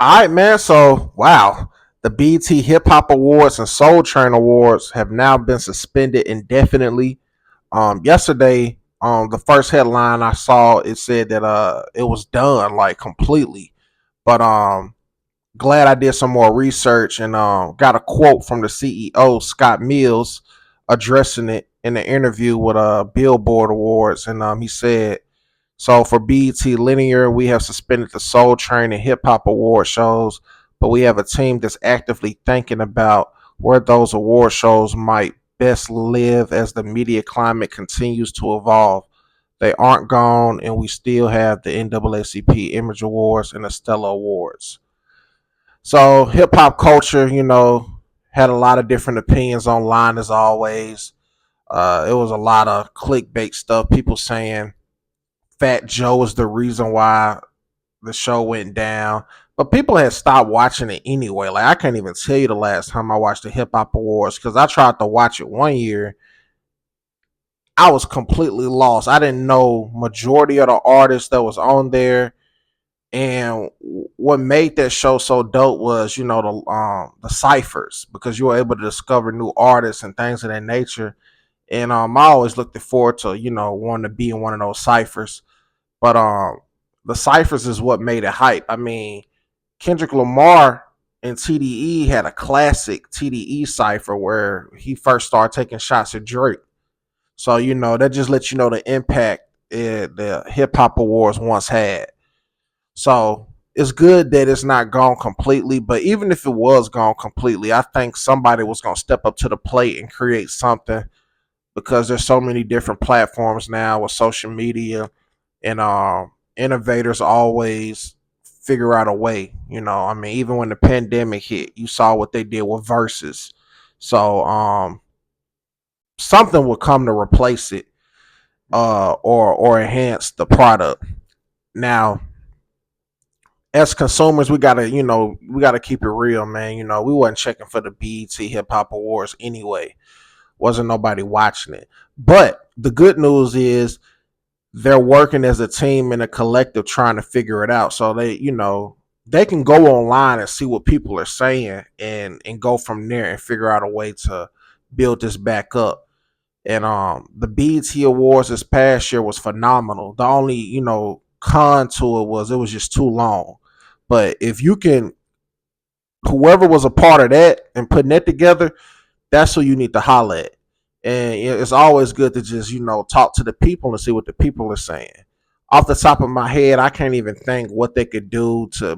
All right, man. So, wow, the BT Hip Hop Awards and Soul Train Awards have now been suspended indefinitely. Yesterday, the first headline I saw it said that it was done like completely. But glad I did some more research and got a quote from the CEO Scott Mills addressing it in an interview with Billboard Awards, and he said, "So for BET Linear, we have suspended the Soul Train and Hip Hop Award shows, but we have a team that's actively thinking about where those award shows might best live as the media climate continues to evolve. They aren't gone, and we still have the NAACP Image Awards and the Stella Awards." So hip hop culture, had a lot of different opinions online as always. It was a lot of clickbait stuff. People saying Fat Joe is the reason why the show went down. But people had stopped watching it anyway. Like I can't even tell you the last time I watched the Hip Hop Awards because I tried to watch it one year. I was completely lost. I didn't know majority of the artists that was on there. And what made that show so dope was, the ciphers because you were able to discover new artists and things of that nature. And I always looked forward to, wanting to be in one of those ciphers. But the ciphers is what made it hype. I mean, Kendrick Lamar and TDE had a classic TDE cipher where he first started taking shots at Drake. So that just lets you know the impact the hip hop awards once had. So it's good that it's not gone completely, but even if it was gone completely, I think somebody was gonna step up to the plate and create something because there's so many different platforms now with social media and innovators always figure out a way. I mean, even when the pandemic hit, you saw what they did with verses. So something will come to replace it or enhance the product. Now, as consumers, we gotta keep it real, man. We wasn't checking for the BET Hip Hop Awards anyway. Wasn't nobody watching it. But the good news is they're working as a team and a collective trying to figure it out. So they can go online and see what people are saying and go from there and figure out a way to build this back up. And the BET Awards this past year was phenomenal. The only, con to it was just too long. But if you can whoever was a part of that and putting that together, that's who you need to holler at. And it's always good to just, talk to the people and see what the people are saying. Off the top of my head, I can't even think what they could do to